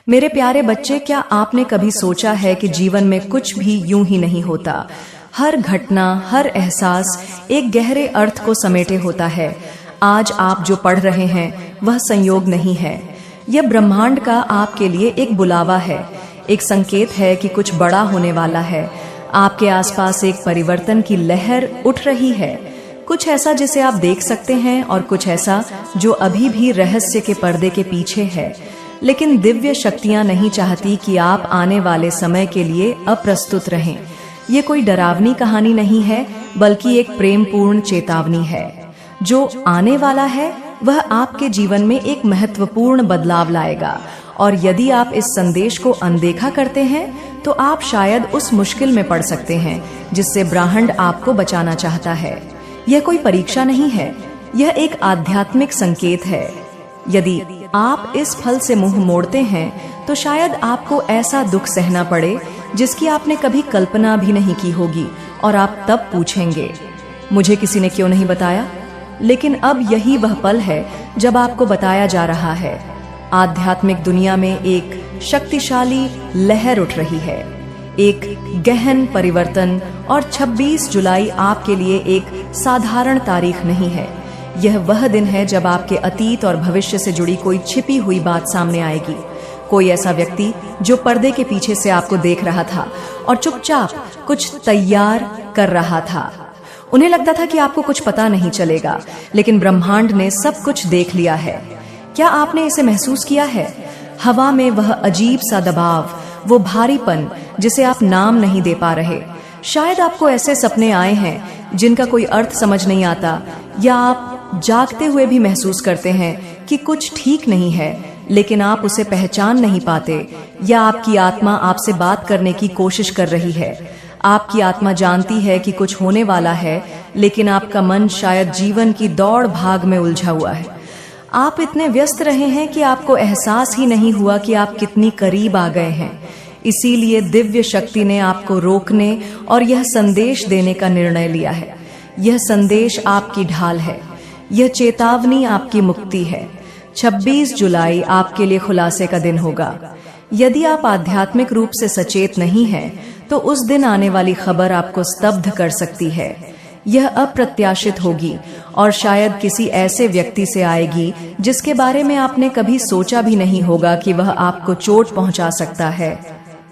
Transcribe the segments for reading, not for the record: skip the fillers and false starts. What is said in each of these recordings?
मेरे प्यारे बच्चे, क्या आपने कभी सोचा है कि जीवन में कुछ भी यूं ही नहीं होता। हर घटना, हर एहसास एक गहरे अर्थ को समेटे होता है। आज आप जो पढ़ रहे हैं वह संयोग नहीं है। यह ब्रह्मांड का आपके लिए एक बुलावा है, एक संकेत है कि कुछ बड़ा होने वाला है। आपके आसपास एक परिवर्तन की लहर उठ रही है, कुछ ऐसा जिसे आप देख सकते हैं और कुछ ऐसा जो अभी भी रहस्य के पर्दे के पीछे है। लेकिन दिव्य शक्तियां नहीं चाहती कि आप आने वाले समय के लिए अप्रस्तुत रहें। ये कोई डरावनी कहानी नहीं है, बल्कि एक प्रेमपूर्ण चेतावनी है। जो आने वाला है वह आपके जीवन में एक महत्वपूर्ण बदलाव लाएगा, और यदि आप इस संदेश को अनदेखा करते हैं तो आप शायद उस मुश्किल में पड़ सकते हैं जिससे ब्रह्मांड आपको बचाना चाहता है। यह कोई परीक्षा नहीं है, यह एक आध्यात्मिक संकेत है। यदि आप इस फल से मुंह मोड़ते हैं तो शायद आपको ऐसा दुख सहना पड़े जिसकी आपने कभी कल्पना भी नहीं की होगी, और आप तब पूछेंगे, मुझे किसी ने क्यों नहीं बताया। लेकिन अब यही वह पल है जब आपको बताया जा रहा है। आध्यात्मिक दुनिया में एक शक्तिशाली लहर उठ रही है, एक गहन परिवर्तन, और 26 जुलाई आपके लिए एक साधारण तारीख नहीं है। यह वह दिन है जब आपके अतीत और भविष्य से जुड़ी कोई छिपी हुई बात सामने आएगी। कोई ऐसा व्यक्ति जो पर्दे के पीछे से आपको देख रहा था और चुपचाप कुछ तैयार कर रहा था। उन्हें लगता था कि आपको कुछ पता नहीं चलेगा, लेकिन ब्रह्मांड ने सब कुछ देख लिया है। क्या आपने इसे महसूस किया है? हवा में वह अजीब सा दबाव, वो भारीपन जिसे आप नाम नहीं दे पा रहे। शायद आपको ऐसे सपने आए हैं जिनका कोई अर्थ समझ नहीं आता, या आप जागते हुए भी महसूस करते हैं कि कुछ ठीक नहीं है, लेकिन आप उसे पहचान नहीं पाते, या आपकी आत्मा आपसे बात करने की कोशिश कर रही है। आपकी आत्मा जानती है कि कुछ होने वाला है, लेकिन आपका मन शायद जीवन की दौड़ भाग में उलझा हुआ है। आप इतने व्यस्त रहे हैं कि आपको एहसास ही नहीं हुआ कि आप कितनी करीब आ गए हैं। इसीलिए दिव्य शक्ति ने आपको रोकने और यह संदेश देने का निर्णय लिया है। यह संदेश आपकी ढाल है, यह चेतावनी आपकी मुक्ति है। 26 जुलाई आपके लिए खुलासे का दिन होगा। यदि आप आध्यात्मिक रूप से सचेत नहीं हैं, तो उस दिन आने वाली खबर आपको स्तब्ध कर सकती है। यह अप्रत्याशित होगी, और शायद किसी ऐसे व्यक्ति से आएगी जिसके बारे में आपने कभी सोचा भी नहीं होगा कि वह आपको चोट पहुंचा सकता है।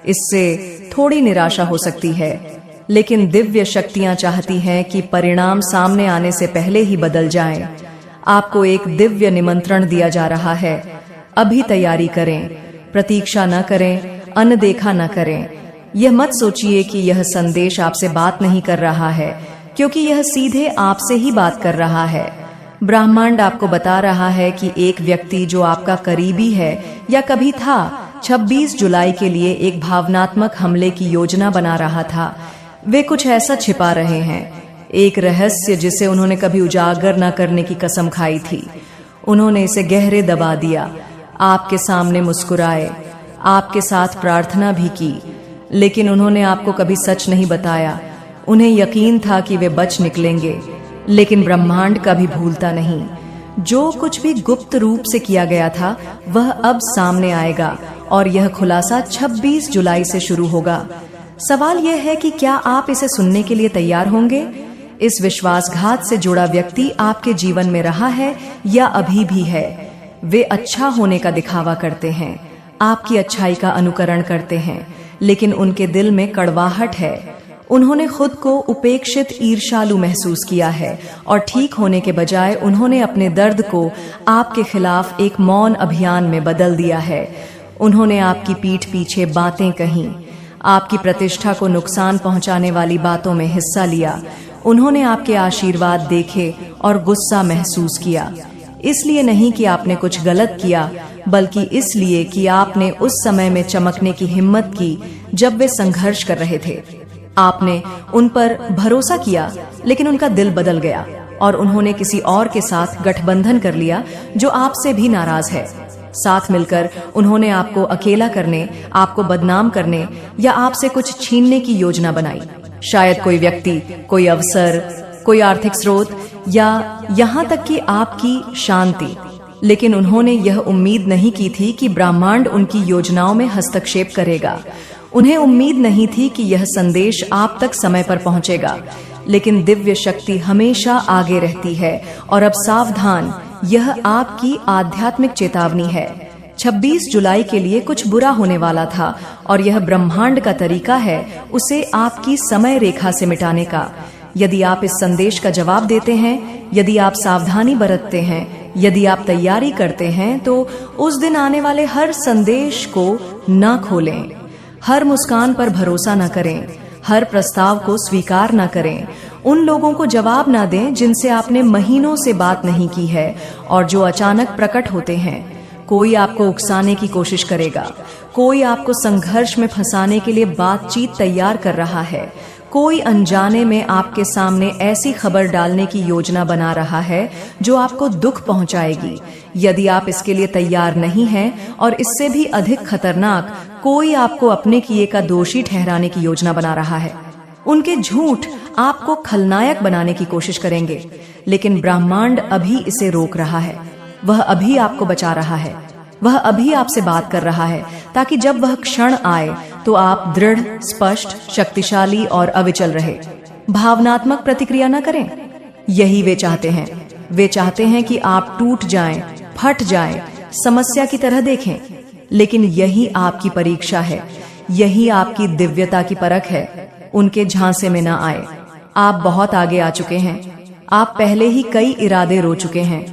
इससे थोड़ी निराशा हो सकती है, लेकिन दिव्य शक्तियां चाहती हैं कि परिणाम सामने आने से पहले ही बदल जाएं। आपको एक दिव्य निमंत्रण दिया जा रहा है। अभी तैयारी करें, प्रतीक्षा न करें, अनदेखा न करें। यह मत सोचिए कि यह संदेश आपसे बात नहीं कर रहा है, क्योंकि यह सीधे आपसे ही बात कर रहा है। ब्रह्मांड आपको बता रहा है कि एक व्यक्ति जो आपका करीबी है या कभी था, 26 जुलाई के लिए एक भावनात्मक हमले की योजना बना रहा था। वे कुछ ऐसा छिपा रहे हैं, एक रहस्य जिसे उन्होंने कभी उजागर न करने की कसम खाई थी। उन्होंने इसे गहरे दबा दिया, आपके सामने मुस्कुराए, आपके साथ प्रार्थना भी की, लेकिन उन्होंने आपको कभी सच नहीं बताया। उन्हें यकीन था कि वे बच निकलेंगे, लेकिन ब्रह्मांड कभी भूलता नहीं। जो कुछ भी गुप्त रूप से किया गया था वह अब सामने आएगा, और यह खुलासा 26 जुलाई से शुरू होगा। सवाल यह है कि क्या आप इसे सुनने के लिए तैयार होंगे? इस विश्वासघात से जुड़ा व्यक्ति आपके जीवन में रहा है या अभी भी है। वे अच्छा होने का दिखावा करते हैं, आपकी अच्छाई का अनुकरण करते हैं, लेकिन उनके दिल में कड़वाहट है। उन्होंने खुद को उपेक्षित, ईर्ष्यालु महसूस किया है, और ठीक होने के बजाय उन्होंने अपने दर्द को आपके खिलाफ एक मौन अभियान में बदल दिया है। उन्होंने आपकी पीठ पीछे बातें कहीं, आपकी प्रतिष्ठा को नुकसान पहुंचाने वाली बातों में हिस्सा लिया। उन्होंने आपके आशीर्वाद देखे और गुस्सा महसूस किया, इसलिए नहीं कि आपने कुछ गलत किया, बल्कि इसलिए कि आपने उस समय में चमकने की हिम्मत की जब वे संघर्ष कर रहे थे। आपने उन पर भरोसा किया, लेकिन उनका दिल बदल गया, और उन्होंने किसी और के साथ गठबंधन कर लिया जो आपसे भी नाराज है। साथ मिलकर उन्होंने आपको अकेला करने, आपको बदनाम करने या आपसे कुछ छीनने की योजना बनाई। शायद कोई व्यक्ति, कोई अवसर, कोई आर्थिक स्रोत, या यहाँ तक कि आपकी शांति। लेकिन उन्होंने यह उम्मीद नहीं की थी कि ब्रह्मांड उनकी योजनाओं में हस्तक्षेप करेगा। उन्हें उम्मीद नहीं थी कि यह संदेश आप तक समय पर पहुंचेगा। लेकिन दिव्य शक्ति हमेशा आगे रहती है और अब सावधान, यह आपकी आध्यात्मिक चेतावनी है। 26 जुलाई के लिए कुछ बुरा होने वाला था और यह ब्रह्मांड का तरीका है उसे आपकी समय रेखा से मिटाने का। यदि आप इस संदेश का जवाब देते हैं, यदि आप सावधानी बरतते हैं, यदि आप तैयारी करते हैं, तो उस दिन आने वाले हर संदेश को न खोलें, हर मुस्कान पर भरोसा न करें, हर प्रस्ताव को स्वीकार न करें, उन लोगों को जवाब न दें जिनसे आपने महीनों से बात नहीं की है और जो अचानक प्रकट होते हैं। कोई आपको उकसाने की कोशिश करेगा, कोई आपको संघर्ष में फंसाने के लिए बातचीत तैयार कर रहा है, कोई अनजाने में आपके सामने ऐसी खबर डालने की योजना बना रहा है जो आपको दुख पहुंचाएगी। यदि आप इसके लिए तैयार नहीं हैं और इससे भी अधिक खतरनाक, कोई आपको अपने किए का दोषी ठहराने की योजना बना रहा है। उनके झूठ आपको खलनायक बनाने की कोशिश करेंगे, लेकिन ब्रह्मांड अभी इसे रोक रहा है। वह अभी आपको बचा रहा है, वह अभी आपसे बात कर रहा है, ताकि जब वह क्षण आए तो आप दृढ़, स्पष्ट, शक्तिशाली और अविचल रहे। भावनात्मक प्रतिक्रिया न करें। यही वे चाहते हैं। वे चाहते हैं कि आप टूट जाएं, फट जाएं, समस्या की तरह देखें। लेकिन यही आपकी परीक्षा है, यही आपकी दिव्यता की परख है। उनके झांसे में न आए। आप बहुत आगे आ चुके हैं। आप पहले ही कई इरादे रो चुके हैं।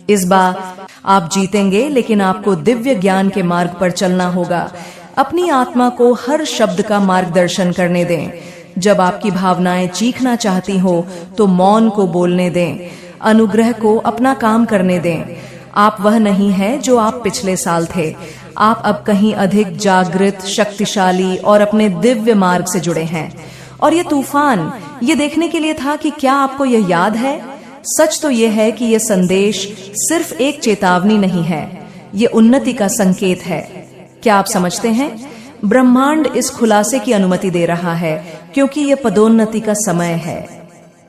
इस बार आप जीतेंगे, लेकिन आपको दिव्य ज्ञान के मार्ग पर चलना होगा। अपनी आत्मा को हर शब्द का मार्गदर्शन करने दें। जब आपकी भावनाएं चीखना चाहती हो तो मौन को बोलने दें। अनुग्रह को अपना काम करने दें। आप वह नहीं है जो आप पिछले साल थे। आप अब कहीं अधिक जागृत, शक्तिशाली और अपने दिव्य मार्ग से जुड़े हैं। और यह तूफान ये देखने के लिए था कि क्या आपको यह याद है। सच तो यह है कि यह संदेश सिर्फ एक चेतावनी नहीं है, ये उन्नति का संकेत है। क्या आप समझते हैं? ब्रह्मांड इस खुलासे की अनुमति दे रहा है क्योंकि यह पदोन्नति का समय है।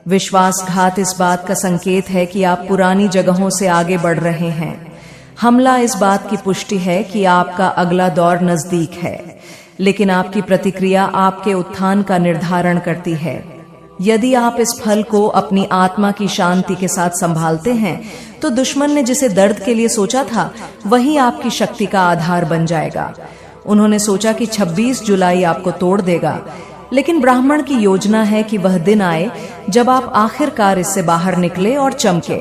विश्वासघात इस बात का संकेत है कि आप पुरानी जगहों से आगे बढ़ रहे हैं। हमला इस बात की पुष्टि है कि आपका अगला दौर नजदीक है। लेकिन आपकी प्रतिक्रिया आपके उत्थान का निर्धारण करती है। यदि आप इस फल को अपनी आत्मा की शांति के साथ संभालते हैं तो दुश्मन ने जिसे दर्द के लिए सोचा था वही आपकी शक्ति का आधार बन जाएगा। उन्होंने सोचा कि 26 जुलाई आपको तोड़ देगा, लेकिन ब्राह्मण की योजना है कि वह दिन आए जब आप आखिरकार इससे बाहर निकले और चमके।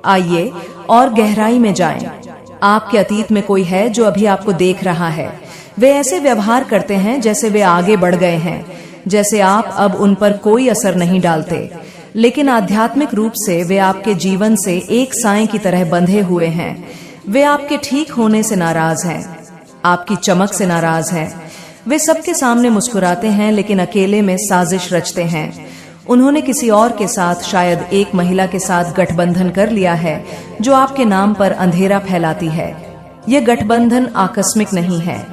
आइए और गहराई में जाएं। आपके अतीत में कोई है जो अभी आपको देख रहा है। वे ऐसे व्यवहार करते हैं जैसे वे आगे बढ़ गए हैं, जैसे आप अब उन पर कोई असर नहीं डालते। लेकिन आध्यात्मिक रूप से वे आपके जीवन से एक साए की तरह बंधे हुए हैं। वे आपके ठीक होने से नाराज हैं, आपकी चमक से नाराज हैं। वे सबके सामने मुस्कुराते हैं, लेकिन अकेले में साजिश रचते हैं। उन्होंने किसी और के साथ, शायद एक महिला के साथ गठबंधन कर लिया है जो आपके नाम पर अंधेरा फैलाती है। यह गठबंधन आकस्मिक नहीं है,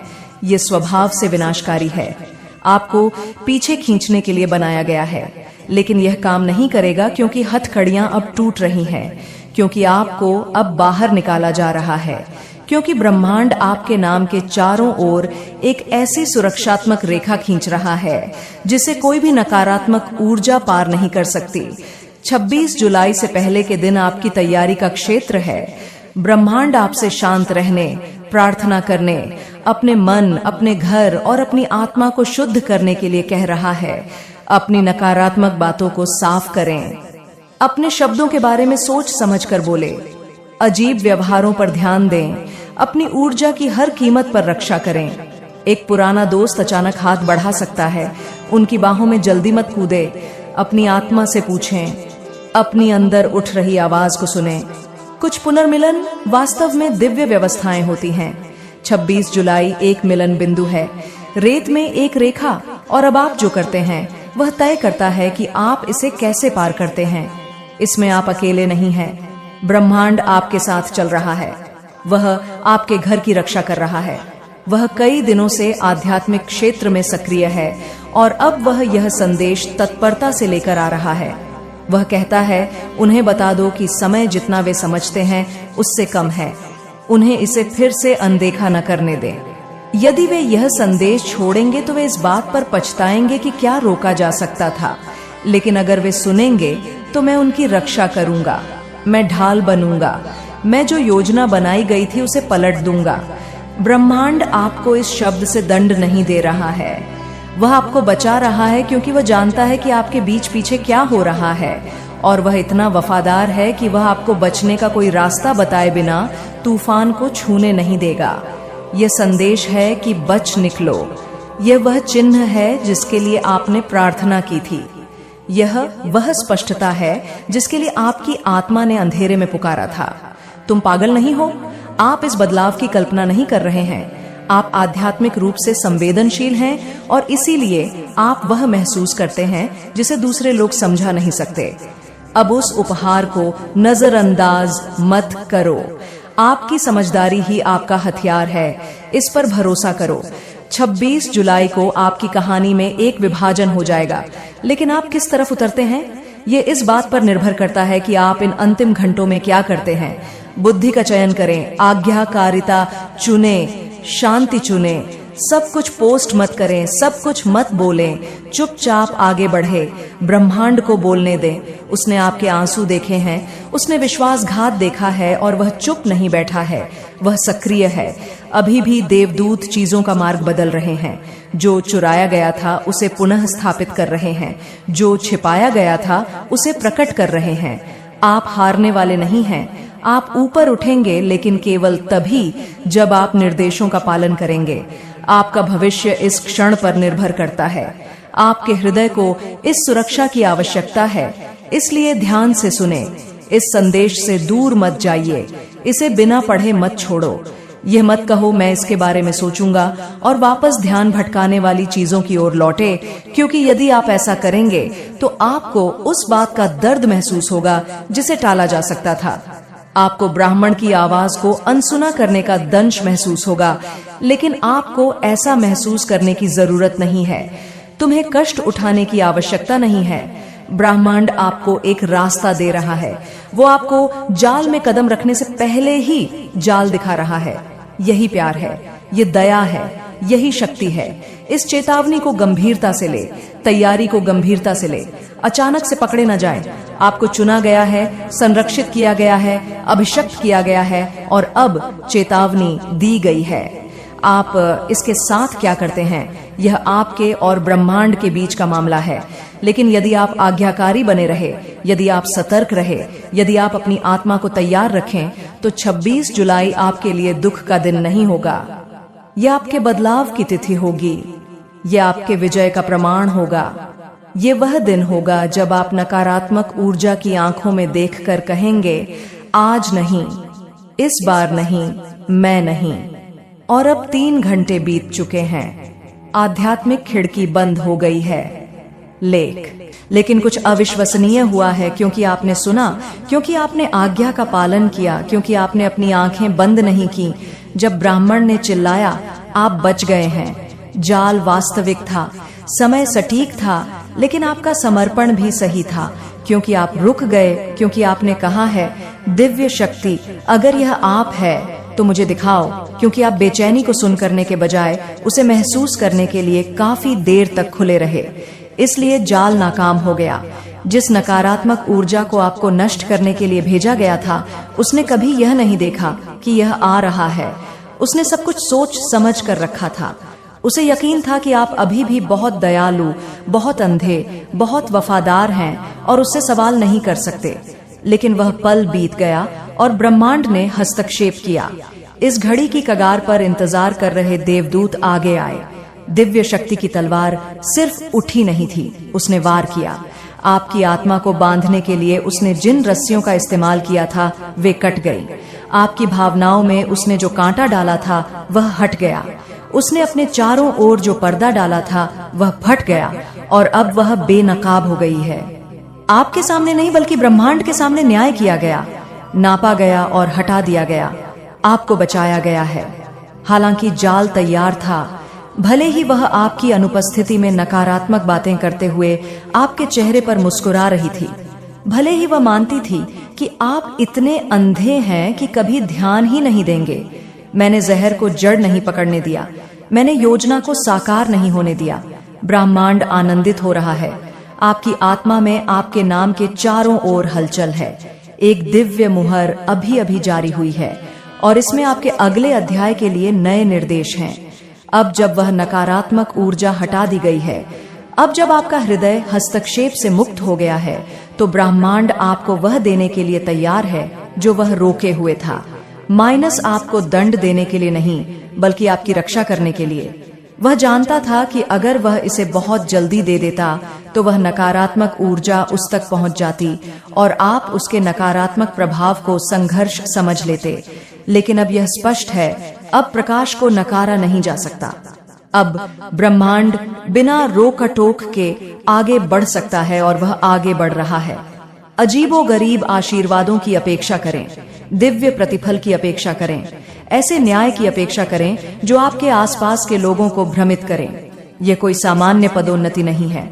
ये स्वभाव से विनाशकारी है। आपको पीछे खींचने के लिए बनाया गया है, लेकिन यह काम नहीं करेगा क्योंकि हथकड़ियां अब टूट रही हैं, क्योंकि आपको अब बाहर निकाला जा रहा है, क्योंकि ब्रह्मांड आपके नाम के चारों ओर एक ऐसी सुरक्षात्मक रेखा खींच रहा है जिसे कोई भी नकारात्मक ऊर्जा पार नहीं कर सकती। 26 जुलाई से पहले के दिन आपकी तैयारी का क्षेत्र है। ब्रह्मांड आपसे शांत रहने, प्रार्थना करने, अपने मन, अपने घर और अपनी आत्मा को शुद्ध करने के लिए कह रहा है। अपनी नकारात्मक बातों को साफ करें। अपने शब्दों के बारे में सोच समझ कर बोले। अजीब व्यवहारों पर ध्यान दें। अपनी ऊर्जा की हर कीमत पर रक्षा करें। एक पुराना दोस्त अचानक हाथ बढ़ा सकता है, उनकी बाहों में जल्दी मत कूदे। अपनी आत्मा से पूछें, अपनी अंदर उठ रही आवाज को सुनें। कुछ पुनर्मिलन वास्तव में दिव्य व्यवस्थाएं होती हैं। 26 जुलाई एक मिलन बिंदु है, रेत में एक रेखा, और अब आप जो करते हैं वह तय करता है कि आप इसे कैसे पार करते हैं। इसमें आप अकेले नहीं हैं। ब्रह्मांड आपके साथ चल रहा है। वह आपके घर की रक्षा कर रहा है। वह कई दिनों से आध्यात्मिक क्षेत्र में सक्रिय है और अब वह यह संदेश तत्परता से लेकर आ रहा है। वह कहता है, उन्हें बता दो कि समय जितना वे समझते हैं उससे कम है। उन्हें इसे फिर से अनदेखा न करने दें। यदि वे यह संदेश छोड़ेंगे तो वे इस बात पर पछताएंगे कि क्या रोका जा सकता था, लेकिन अगर वे सुनेंगे तो मैं उनकी रक्षा करूंगा, मैं ढाल बनूंगा, मैं जो योजना बनाई गई थी उसे पलट दूंगा। ब्रह्मांड आपको इस शब्द से दंड नहीं दे रहा है, वह आपको बचा रहा है क्योंकि वह जानता है कि आपके बीच पीछे क्या हो रहा है, और वह इतना वफादार है कि वह आपको बचने का कोई रास्ता बताए बिना तूफान को छूने नहीं देगा। यह संदेश है कि बच निकलो। यह वह चिन्ह है जिसके लिए आपने प्रार्थना की थी। यह वह स्पष्टता है जिसके लिए आपकी आत्मा ने अंधेरे में पुकारा था। तुम पागल नहीं हो, आप इस बदलाव की कल्पना नहीं कर रहे हैं। आप आध्यात्मिक रूप से संवेदनशील हैं और इसीलिए आप वह महसूस करते हैं जिसे दूसरे लोग समझा नहीं सकते। अब उस उपहार को नजरअंदाज मत करो। आपकी समझदारी ही आपका हथियार है, इस पर भरोसा करो। 26 जुलाई को आपकी कहानी में एक विभाजन हो जाएगा, लेकिन आप किस तरफ उतरते हैं ये इस बात पर निर्भर करता है कि आप इन अंतिम घंटों में क्या करते हैं। बुद्धि का चयन करें, आज्ञाकारिता चुने, शांति चुने। सब कुछ पोस्ट मत करें, सब कुछ मत बोलें, चुपचाप आगे बढ़े। ब्रह्मांड को बोलने दें। उसने आपके आंसू देखे हैं, उसने विश्वासघात देखा है और वह चुप नहीं बैठा है, वह सक्रिय है। अभी भी देवदूत चीजों का मार्ग बदल रहे हैं। जो चुराया गया था उसे पुनः स्थापित कर रहे हैं, जो छिपाया गया था उसे प्रकट कर रहे हैं। आप हारने वाले नहीं हैं। आप ऊपर उठेंगे, लेकिन केवल तभी जब आप निर्देशों का पालन करेंगे। आपका भविष्य इस क्षण पर निर्भर करता है। आपके हृदय को इस सुरक्षा की आवश्यकता है, इसलिए ध्यान से सुने। इस संदेश से दूर मत जाइए, इसे बिना पढ़े मत छोड़ो। यह मत कहो मैं इसके बारे में सोचूंगा और वापस ध्यान भटकाने वाली चीजों की ओर लौटे, क्योंकि यदि आप ऐसा करेंगे तो आपको उस बात का दर्द महसूस होगा जिसे टाला जा सकता था। आपको ब्राह्मण की आवाज को अनसुना करने का दंश महसूस होगा, लेकिन आपको ऐसा महसूस करने की जरूरत नहीं है। तुम्हें कष्ट उठाने की आवश्यकता नहीं है। ब्रह्मांड आपको एक रास्ता दे रहा है। वो आपको जाल में कदम रखने से पहले ही जाल दिखा रहा है। यही प्यार है, ये दया है, यही शक्ति है। इस चेतावनी को गंभीरता से ले, तैयारी को गंभीरता से ले। अचानक से पकड़े न जाएं। आपको चुना गया है, संरक्षित किया गया है, अभिषिक्त किया गया है और अब चेतावनी दी गई है। आप इसके साथ क्या करते हैं, यह आपके और ब्रह्मांड के बीच का मामला है। लेकिन यदि आप आज्ञाकारी बने रहे, यदि आप सतर्क रहे, यदि आप अपनी आत्मा को तैयार रखें, तो 26 जुलाई आपके लिए दुख का दिन नहीं होगा। यह आपके बदलाव की तिथि होगी। यह आपके विजय का प्रमाण होगा। ये वह दिन होगा जब आप नकारात्मक ऊर्जा की आंखों में देखकर कहेंगे, आज नहीं, इस बार नहीं, मैं नहीं। और अब 3 घंटे बीत चुके हैं। आध्यात्मिक खिड़की बंद हो गई है। लेकिन कुछ अविश्वसनीय हुआ है, क्योंकि आपने सुना, क्योंकि आपने आज्ञा का पालन किया, क्योंकि आपने अपनी आंखें बंद नहीं की। जब ब्राह्मण ने चिल्लाया, आप बच गए हैं। जाल वास्तविक था, समय सटीक था, लेकिन आपका समर्पण भी सही था, क्योंकि आप रुक गए, क्योंकि आपने कहा है, दिव्य शक्ति, अगर यह आप है तो मुझे दिखाओ। क्योंकि आप बेचैनी को सुन करने के बजाय उसे महसूस करने के लिए काफी देर तक खुले रहे, इसलिए जाल नाकाम हो गया। जिस नकारात्मक ऊर्जा को आपको नष्ट करने के लिए भेजा गया था, उसने कभी यह नहीं देखा कि यह आ रहा है। उसने सब कुछ सोच समझ कर रखा था। उसे यकीन था कि आप अभी भी बहुत दयालु, बहुत अंधे, बहुत वफादार हैं और उससे सवाल नहीं कर सकते। लेकिन वह पल बीत गया और ब्रह्मांड ने हस्तक्षेप किया। इस घड़ी की कगार पर इंतजार कर रहे देवदूत आगे आए। दिव्य शक्ति की तलवार सिर्फ उठी नहीं थी, उसने वार किया। आपकी आत्मा को बांधने के लिए उसने जिन रस्सियों का इस्तेमाल किया था, वे कट गई। आपकी भावनाओं में उसने जो कांटा डाला था, वह हट गया। उसने अपने चारों ओर जो पर्दा डाला था, वह फट गया और अब वह बेनकाब हो गई है। आपके सामने नहीं, बल्कि ब्रह्मांड के सामने न्याय किया गया, नापा गया और हटा दिया गया। आपको बचाया गया है। हालांकि जाल तैयार था। भले ही वह आपकी अनुपस्थिति में नकारात्मक बातें करते हुए आपके चेहरे पर मुस्कुरा रही थी, भले ही वह मानती थी कि आप इतने अंधे हैं कि कभी ध्यान ही नहीं देंगे। मैंने जहर को जड़ नहीं पकड़ने दिया, मैंने योजना को साकार नहीं होने दिया। ब्रह्मांड आनंदित हो रहा है। आपकी आत्मा में आपके नाम के चारों ओर हलचल है। एक दिव्य मुहर अभी अभी जारी हुई है और इसमें आपके अगले अध्याय के लिए नए निर्देश हैं। अब जब वह नकारात्मक ऊर्जा हटा दी गई है, अब जब आपका हृदय हस्तक्षेप से मुक्त हो गया है, तो ब्रह्मांड आपको वह देने के लिए तैयार है जो वह रोके हुए था। माइनस आपको दंड देने के लिए नहीं, बल्कि आपकी रक्षा करने के लिए। वह जानता था कि अगर वह इसे बहुत जल्दी दे देता तो वह नकारात्मक ऊर्जा उस तक पहुंच जाती और आप उसके नकारात्मक प्रभाव को संघर्ष समझ लेते। लेकिन अब यह स्पष्ट है, अब प्रकाश को नकारा नहीं जा सकता। अब ब्रह्मांड बिना रोक-टोक के आगे बढ़ सकता है और वह आगे बढ़ रहा है। अजीबोगरीब आशीर्वादों की अपेक्षा करें, दिव्य प्रतिफल की अपेक्षा करें, ऐसे न्याय की अपेक्षा करें जो आपके आसपास के लोगों को भ्रमित करें। यह कोई सामान्य पदोन्नति नहीं है,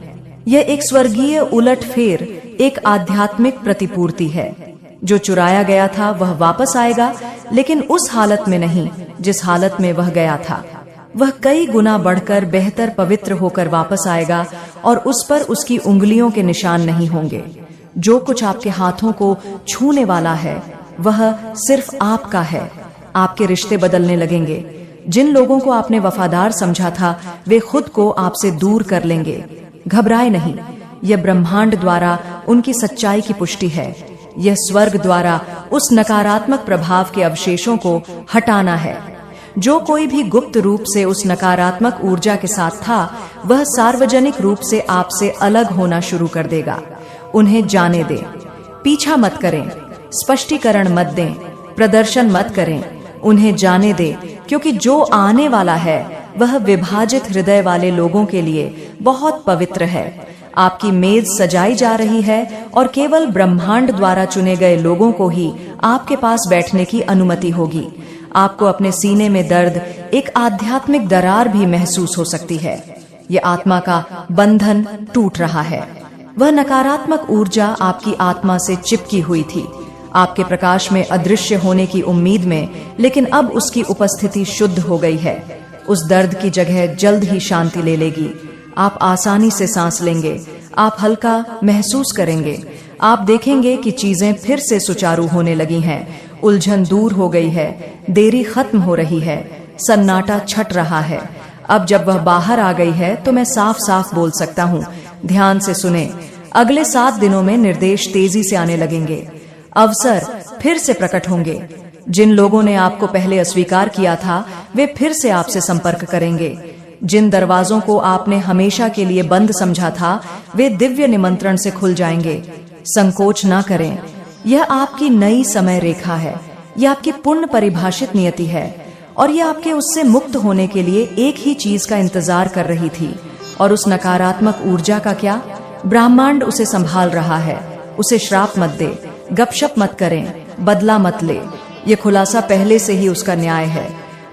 यह एक स्वर्गीय उलटफेर, एक आध्यात्मिक प्रतिपूर्ति है। जो चुराया गया था वह वापस आएगा, लेकिन उस हालत में नहीं जिस हालत में वह गया था। वह कई गुना बढ़कर बेहतर पवित्र होकर वापस आएगा और उस पर उसकी उंगलियों के निशान नहीं होंगे। जो कुछ आपके हाथों को छूने वाला है वह सिर्फ आपका है। आपके रिश्ते बदलने लगेंगे। जिन लोगों को आपने वफादार समझा था वे खुद को आपसे दूर कर लेंगे। घबराए नहीं, यह ब्रह्मांड द्वारा उनकी सच्चाई की पुष्टि है। यह स्वर्ग द्वारा उस नकारात्मक प्रभाव के अवशेषों को हटाना है। जो कोई भी गुप्त रूप से उस नकारात्मक ऊर्जा के साथ था वह सार्वजनिक रूप से आपसे अलग होना शुरू कर देगा। उन्हें जाने दें, पीछा मत करें, स्पष्टीकरण मत दें, प्रदर्शन मत करें। उन्हें जाने दें, क्योंकि जो आने वाला है वह विभाजित हृदय वाले लोगों के लिए बहुत पवित्र है। आपकी मेज सजाई जा रही है और केवल ब्रह्मांड द्वारा चुने गए लोगों को ही आपके पास बैठने की अनुमति होगी। आपको अपने सीने में दर्द, एक आध्यात्मिक दरार भी महसूस हो सकती है। ये आत्मा का बंधन टूट रहा है। वह नकारात्मक ऊर्जा आपकी आत्मा से चिपकी हुई थी, आपके प्रकाश में अदृश्य होने की उम्मीद में, लेकिन अब उसकी उपस्थिति शुद्ध हो गई है। उस दर्द की जगह जल्द ही शांति ले लेगी। आप आसानी से सांस लेंगे, आप हल्का महसूस करेंगे। आप देखेंगे कि चीजें फिर से सुचारू होने लगी हैं, उलझन दूर हो गई है, देरी खत्म हो रही है, सन्नाटा छट रहा है। अब जब वह बाहर आ गई है तो मैं साफ साफ बोल सकता हूँ। ध्यान से सुने, अगले 7 दिनों में निर्देश तेजी से आने लगेंगे। अवसर फिर से प्रकट होंगे। जिन लोगों ने आपको पहले अस्वीकार किया था वे फिर से आपसे संपर्क करेंगे। जिन दरवाजों को आपने हमेशा के लिए बंद समझा था वे दिव्य निमंत्रण से खुल जाएंगे। संकोच ना करें, यह आपकी नई समय रेखा है, यह आपकी पूर्ण परिभाषित नियति है और यह आपके उससे मुक्त होने के लिए एक ही चीज का इंतजार कर रही थी। और उस नकारात्मक ऊर्जा का क्या? ब्रह्मांड उसे संभाल रहा है। उसे श्राप मत दे, गपशप मत करें, बदला मत ले। ये खुलासा पहले से ही उसका न्याय है।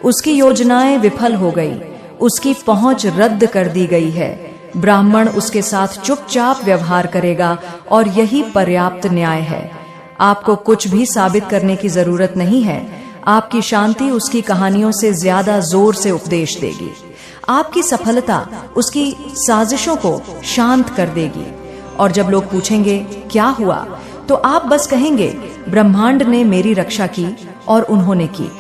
उसकी योजनाएं विफल हो गई, उसकी पहुंच रद्द कर दी गई है। ब्राह्मण उसके साथ चुपचाप व्यवहार करेगा और यही पर्याप्त न्याय है। आपको कुछ भी साबित करने की जरूरत नहीं है। आपकी शांति उसकी कहानियों से ज्यादा जोर से उपदेश देगी। आपकी सफलता उसकी साजिशों को शांत कर देगी। और जब लोग पूछेंगे क्या हुआ, तो आप बस कहेंगे ब्रह्मांड ने मेरी रक्षा की और उन्होंने की।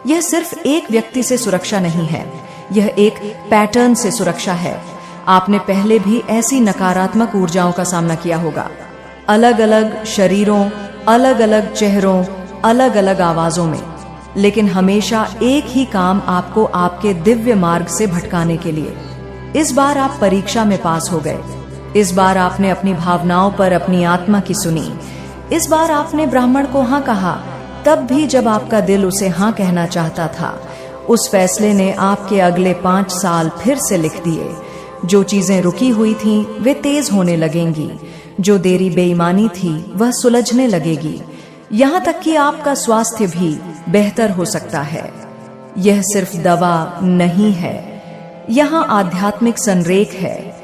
यह सिर्फ एक व्यक्ति से सुरक्षा नहीं है, यह एक पैटर्न से सुरक्षा है। आपने पहले भी ऐसी नकारात्मक ऊर्जाओं का सामना किया होगा, अलग अलग शरीरों, अलग अलग चेहरों, अलग अलग आवाजों में, लेकिन हमेशा एक ही काम आपको आपके दिव्य मार्ग से भटकाने के लिए। इस बार आप परीक्षा में पास हो गए। इस बार आपने अपनी भावनाओं पर अपनी आत्मा की सुनी। इस बार आपने ब्राह्मण को हाँ कहा, तब भी जब आपका दिल उसे हाँ कहना चाहता था। उस फैसले ने आपके अगले 5 साल फिर से लिख दिए। जो चीजें रुकी हुई थीं वे तेज होने लगेंगी। जो देरी बेईमानी थी वह सुलझने लगेगी। यहाँ तक कि आपका स्वास्थ्य भी बेहतर हो सकता है। यह सिर्फ दवा नहीं है, यहाँ आध्यात्मिक संरेख है।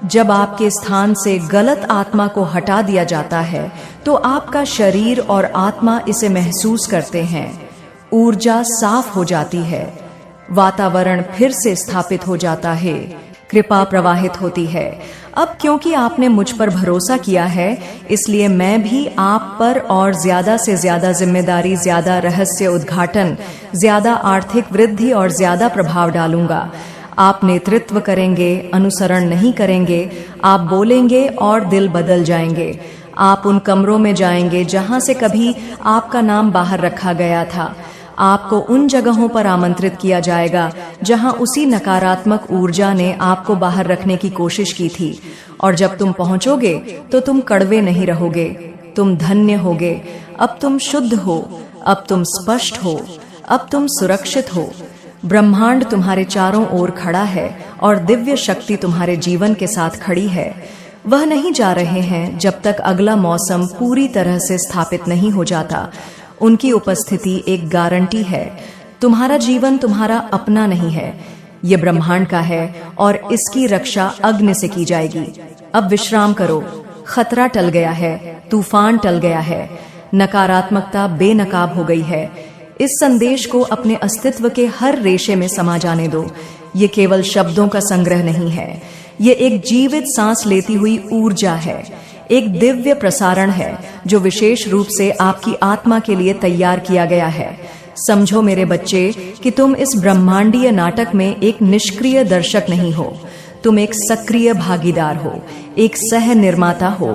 जब आपके स्थान से गलत आत्मा को हटा दिया जाता है तो आपका शरीर और आत्मा इसे महसूस करते हैं। ऊर्जा साफ हो जाती है, वातावरण फिर से स्थापित हो जाता है, कृपा प्रवाहित होती है। अब क्योंकि आपने मुझ पर भरोसा किया है, इसलिए मैं भी आप पर और ज्यादा से ज्यादा जिम्मेदारी, ज्यादा रहस्य उद्घाटन, ज्यादा आर्थिक वृद्धि और ज्यादा प्रभाव डालूंगा। आप नेतृत्व करेंगे, अनुसरण नहीं करेंगे। आप बोलेंगे और दिल बदल जाएंगे। आप उन कमरों में जाएंगे जहां से कभी आपका नाम बाहर रखा गया था। आपको उन जगहों पर आमंत्रित किया जाएगा जहां उसी नकारात्मक ऊर्जा ने आपको बाहर रखने की कोशिश की थी। और जब तुम पहुंचोगे तो तुम कड़वे नहीं रहोगे, तुम धन्य होगे। अब तुम शुद्ध हो, अब तुम स्पष्ट हो, अब तुम सुरक्षित हो। ब्रह्मांड तुम्हारे चारों ओर खड़ा है और दिव्य शक्ति तुम्हारे जीवन के साथ खड़ी है। वह नहीं जा रहे हैं जब तक अगला मौसम पूरी तरह से स्थापित नहीं हो जाता। उनकी उपस्थिति एक गारंटी है। तुम्हारा जीवन तुम्हारा अपना नहीं है, ये ब्रह्मांड का है और इसकी रक्षा अग्नि से की जाएगी। अब विश्राम करो। खतरा टल गया है, तूफान टल गया है, नकारात्मकता बेनकाब हो गई है। इस संदेश को अपने अस्तित्व के हर रेशे में समा जाने दो। ये केवल शब्दों का संग्रह नहीं है, ये एक जीवित सांस लेती हुई ऊर्जा है, एक दिव्य प्रसारण है जो विशेष रूप से आपकी आत्मा के लिए तैयार किया गया है। समझो मेरे बच्चे कि तुम इस ब्रह्मांडीय नाटक में एक निष्क्रिय दर्शक नहीं हो, तुम एक सक्रिय भागीदार हो, एक सह निर्माता हो।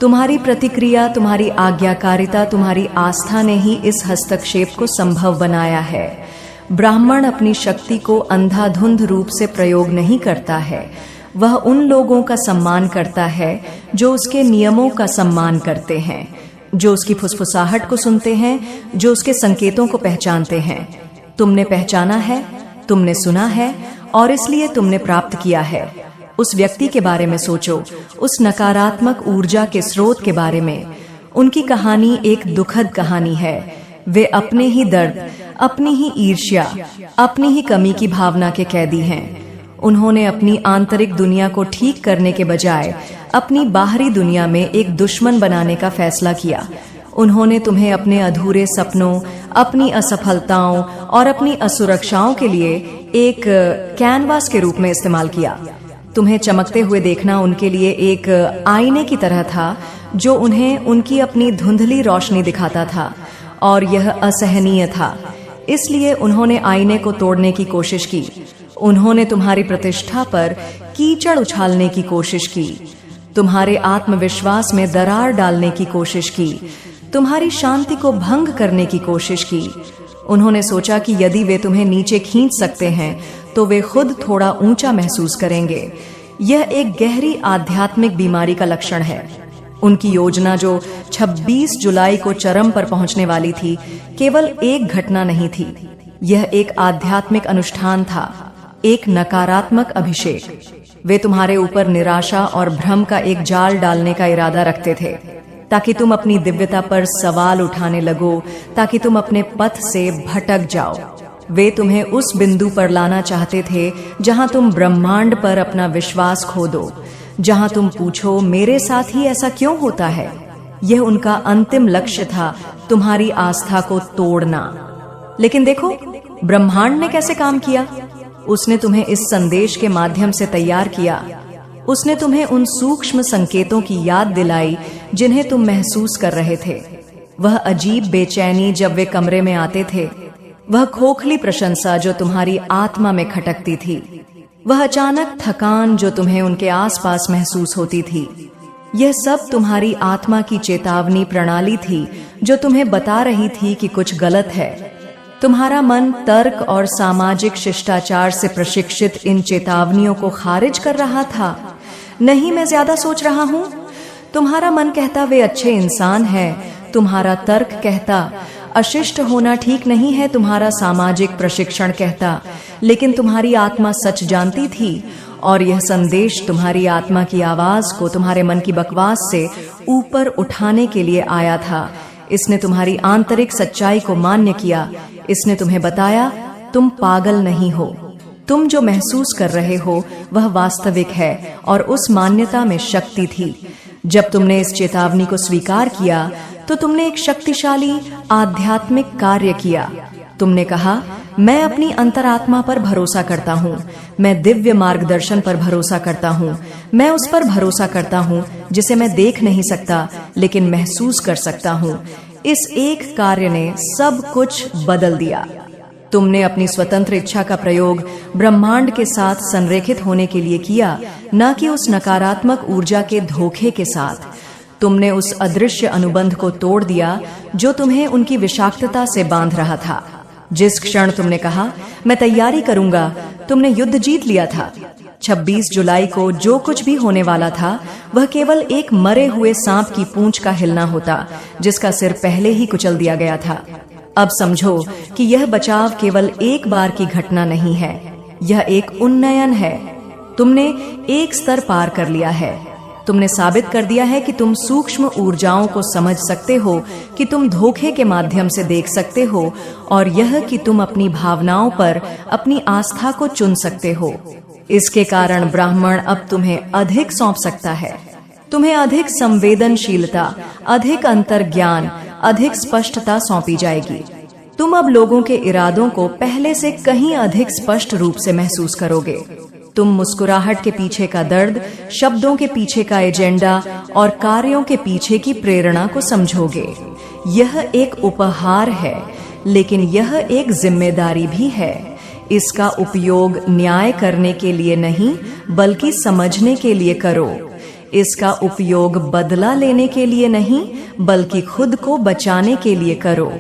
तुम्हारी प्रतिक्रिया, तुम्हारी आज्ञाकारिता, तुम्हारी आस्था ने ही इस हस्तक्षेप को संभव बनाया है। ब्राह्मण अपनी शक्ति को अंधाधुंध रूप से प्रयोग नहीं करता है। वह उन लोगों का सम्मान करता है जो उसके नियमों का सम्मान करते हैं, जो उसकी फुसफुसाहट को सुनते हैं, जो उसके संकेतों को पहचानते हैं। तुमने पहचाना है, तुमने सुना है और इसलिए तुमने प्राप्त किया है। उस व्यक्ति के बारे में सोचो, उस नकारात्मक ऊर्जा के स्रोत के बारे में। उनकी कहानी एक दुखद कहानी है। वे अपने ही दर्द, अपनी ही ईर्ष्या, अपनी ही कमी की भावना के कैदी हैं। उन्होंने अपनी आंतरिक दुनिया को ठीक करने के बजाय अपनी बाहरी दुनिया में एक दुश्मन बनाने का फैसला किया। उन्होंने तुम्हें अपने अधूरे सपनों, अपनी असफलताओं और अपनी असुरक्षाओं के लिए एक कैनवास के रूप में इस्तेमाल किया। तुम्हें चमकते हुए देखना उनके लिए एक आईने की तरह था जो उन्हें उनकी अपनी धुंधली रोशनी दिखाता था, और यह असहनीय था। इसलिए उन्होंने आईने को तोड़ने की कोशिश की। उन्होंने तुम्हारी प्रतिष्ठा पर कीचड़ उछालने की कोशिश की, तुम्हारे आत्मविश्वास में दरार डालने की कोशिश की, तुम्हारी शांति को भंग करने की कोशिश की। उन्होंने सोचा कि यदि वे तुम्हें नीचे खींच सकते हैं तो वे खुद थोड़ा ऊंचा महसूस करेंगे। यह एक गहरी आध्यात्मिक बीमारी का लक्षण है। उनकी योजना जो 26 जुलाई को चरम पर पहुंचने वाली थी, केवल एक घटना नहीं थी। यह एक आध्यात्मिक अनुष्ठान था, एक नकारात्मक अभिषेक। वे तुम्हारे ऊपर निराशा और भ्रम का एक जाल डालने का इरादा रखते थे, ताकि तुम अपनी दिव्यता पर सवाल उठाने लगो, ताकि तुम अपने पथ से भटक जाओ। वे तुम्हें उस बिंदु पर लाना चाहते थे जहां तुम ब्रह्मांड पर अपना विश्वास खो दो, जहां तुम पूछो मेरे साथ ही ऐसा क्यों होता है। यह उनका अंतिम लक्ष्य था, तुम्हारी आस्था को तोड़ना। लेकिन देखो ब्रह्मांड ने कैसे काम किया। उसने तुम्हें इस संदेश के माध्यम से तैयार किया। उसने तुम्हें उन सूक्ष्म संकेतों की याद दिलाई जिन्हें तुम महसूस कर रहे थे। वह अजीब बेचैनी जब वे कमरे में आते थे, वह खोखली प्रशंसा जो तुम्हारी आत्मा में खटकती थी, वह अचानक थकान जो तुम्हें उनके आसपास महसूस होती थी, यह सब तुम्हारी आत्मा की चेतावनी प्रणाली थी जो तुम्हें बता रही थी कि कुछ गलत है। तुम्हारा मन तर्क और सामाजिक शिष्टाचार से प्रशिक्षित इन चेतावनियों को खारिज कर रहा था। नहीं, मैं ज्यादा सोच रहा हूँ। तुम्हारा मन कहता वे अच्छे इंसान हैं। तुम्हारा तर्क कहता अशिष्ट होना ठीक नहीं है। तुम्हारा सामाजिक प्रशिक्षण कहता, लेकिन तुम्हारी आत्मा सच जानती थी और यह संदेश तुम्हारी आत्मा की आवाज को तुम्हारे मन की बकवास से ऊपर उठाने के लिए आया था। इसने तुम्हारी आंतरिक सच्चाई को मान्य किया। इसने तुम्हें बताया तुम पागल नहीं हो, तुम जो महसूस कर रहे हो वह वास्तविक है और उस मान्यता में शक्ति थी। जब तुमने इस चेतावनी को स्वीकार किया तो तुमने एक शक्तिशाली आध्यात्मिक कार्य किया। तुमने कहा, मैं अपनी अंतरात्मा पर भरोसा करता हूँ, मैं दिव्य मार्गदर्शन पर भरोसा करता हूँ, मैं उस पर भरोसा करता हूँ जिसे मैं देख नहीं सकता लेकिन महसूस कर सकता हूँ। इस एक कार्य ने सब कुछ बदल दिया। तुमने अपनी स्वतंत्र इच्छा का प्रयोग ब्रह्मांड के साथ संरेखित होने के लिए किया, न कि उस नकारात्मक ऊर्जा के धोखे के साथ। तुमने उस अदृश्य अनुबंध को तोड़ दिया जो तुम्हें उनकी विषाक्तता से बांध रहा था। जिस क्षण तुमने कहा, मैं तैयारी करूंगा, तुमने युद्ध जीत लिया था। 26 जुलाई को जो कुछ भी होने वाला था वह केवल एक मरे हुए सांप की पूंछ का हिलना होता जिसका सिर पहले ही कुचल दिया गया था। अब समझो कि यह बचाव केवल एक बार की घटना नहीं है, यह एक उन्नयन है। तुमने एक स्तर पार कर लिया है। तुमने साबित कर दिया है कि तुम सूक्ष्म ऊर्जाओं को समझ सकते हो, कि तुम धोखे के माध्यम से देख सकते हो, और यह कि तुम अपनी भावनाओं पर अपनी आस्था को चुन सकते हो। इसके कारण ब्राह्मण अब तुम्हें अधिक सौंप सकता है। तुम्हें अधिक संवेदनशीलता, अधिक अंतर्ज्ञान, अधिक स्पष्टता सौंपी जाएगी। तुम अब लोगों के इरादों को पहले से कहीं अधिक स्पष्ट रूप से महसूस करोगे। तुम मुस्कुराहट के पीछे का दर्द, शब्दों के पीछे का एजेंडा और कार्यों के पीछे की प्रेरणा को समझोगे। यह एक उपहार है, लेकिन यह एक जिम्मेदारी भी है। इसका उपयोग न्याय करने के लिए नहीं, बल्कि समझने के लिए करो। इसका उपयोग बदला लेने के लिए नहीं, बल्कि खुद को बचाने के लिए करो।